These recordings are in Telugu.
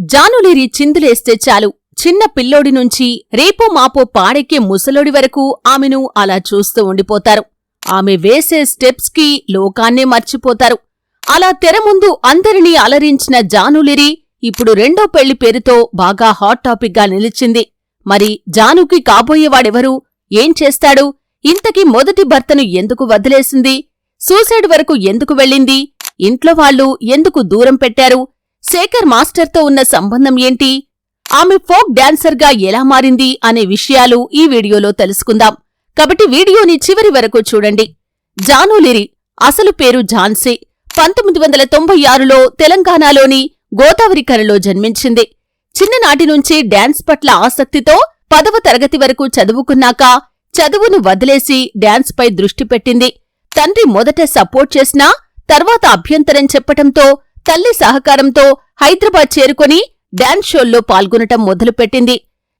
జానులిరి చిందులేస్తే చాలు చిన్న పిల్లోడి నుంచి రేపో మాపో పాడెక్కే ముసలోడి వరకు ఆమెను అలా చూస్తూ ఉండిపోతారు. ఆమె వేసే స్టెప్స్ కి లోకాన్నే మర్చిపోతారు. అలా తెర ముందు అందరినీ అలరించిన జానులిరి ఇప్పుడు రెండో పెళ్లి పేరుతో బాగా హాట్ టాపిక్ గా నిలిచింది. మరి జానుకి కాబోయేవాడెవరు? ఏం చేస్తాడు? ఇంతకీ మొదటి భర్తను ఎందుకు వదిలేసింది? సూసైడ్ వరకు ఎందుకు వెళ్ళింది? ఇంట్లో వాళ్ళు ఎందుకు దూరం పెట్టారు? శేఖర్ మాస్టర్తో ఉన్న సంబంధం ఏంటి? ఆమె ఫోక్ డాన్సర్గా ఎలా మారింది అనే విషయాలు ఈ వీడియోలో తెలుసుకుందాం. కాబట్టి వీడియోని చివరి వరకు చూడండి. జానులిరి అసలు పేరు ఝాన్సీ. 1996లో తెలంగాణలోని గోదావరికరలో జన్మించింది. చిన్ననాటి నుంచి డాన్స్ పట్ల ఆసక్తితో 10వ తరగతి వరకు చదువుకున్నాక చదువును వదిలేసి డాన్స్ పై దృష్టి పెట్టింది. తండ్రి మొదట సపోర్ట్ చేసినా తర్వాత అభ్యంతరం చెప్పటంతో తల్లి సహకారంతో హైదరాబాద్ చేరుకొని డాన్స్ షోల్లో పాల్గొనటం మొదలుపెట్టింది.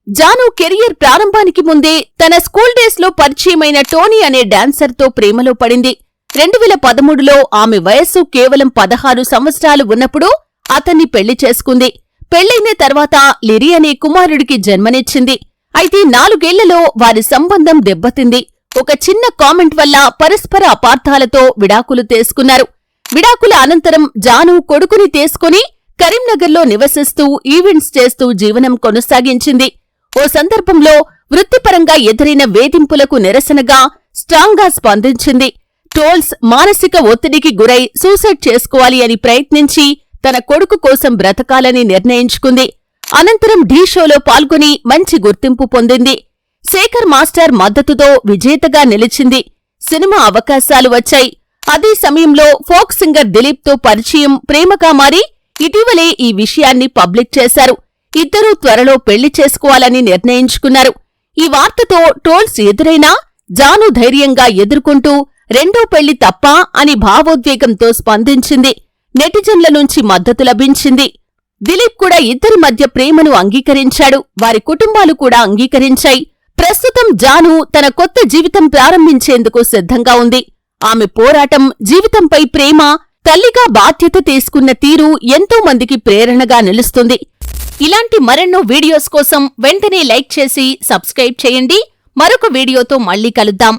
జాను కెరియర్ ప్రారంభానికి ముందే తన స్కూల్ డేస్ లో పరిచయమైన టోనీ అనే డాన్సర్తో ప్రేమలో పడింది. 2013లో ఆమె వయస్సు కేవలం 16 సంవత్సరాలు ఉన్నప్పుడు అతన్ని పెళ్లి చేసుకుంది. పెళ్లైన తర్వాత లిరి అనే కుమారుడికి జన్మనిచ్చింది. అయితే 4 ఏళ్లలో వారి సంబంధం దెబ్బతింది. ఒక చిన్న కామెంట్ వల్ల పరస్పర అపార్థాలతో విడాకులు తీసుకున్నారు. విడాకుల అనంతరం జాను కొడుకుని తీసుకుని కరీంనగర్లో నివసిస్తూ ఈవెంట్స్ చేస్తూ జీవనం కొనసాగించింది. ఓ సందర్భంలో వృత్తిపరంగా ఎదురైన వేధింపులకు నిరసనగా స్ట్రాంగ్గా స్పందించింది. ట్రోల్స్, మానసిక ఒత్తిడికి గురై సూసైడ్ చేసుకోవాలి అని ప్రయత్నించి తన కొడుకు కోసం బ్రతకాలని నిర్ణయించుకుంది. అనంతరం ఢీ షోలో పాల్గొని మంచి గుర్తింపు పొందింది. శేఖర్ మాస్టర్ మద్దతుతో విజేతగా నిలిచింది. సినిమా అవకాశాలు వచ్చాయి. అదే సమయంలో ఫోక్ సింగర్ దిలీప్తో పరిచయం ప్రేమగా మారి ఇటీవలే ఈ విషయాన్ని పబ్లిక్ చేశారు. ఇద్దరూ త్వరలో పెళ్లి చేసుకోవాలని నిర్ణయించుకున్నారు. ఈ వార్తతో ట్రోల్స్ ఎదురైనా జాను ధైర్యంగా ఎదుర్కొంటూ రెండో పెళ్లి తప్పా అని భావోద్వేగంతో స్పందించింది. నెటిజన్ల నుంచి మద్దతు లభించింది. దిలీప్ కూడా ఇద్దరి మధ్య ప్రేమను అంగీకరించాడు. వారి కుటుంబాలు కూడా అంగీకరించాయి. ప్రస్తుతం జాను తన కొత్త జీవితం ప్రారంభించేందుకు సిద్ధంగా ఉంది. ఆమె పోరాటం, జీవితంపై ప్రేమ, తల్లిగా బాధ్యత తీసుకున్న తీరు ఎంతో మందికి ప్రేరణగా నిలుస్తుంది. ఇలాంటి మరెన్నో వీడియోస్ కోసం వెంటనే లైక్ చేసి సబ్స్క్రైబ్ చేయండి. మరొక వీడియోతో మళ్ళీ కలుద్దాం.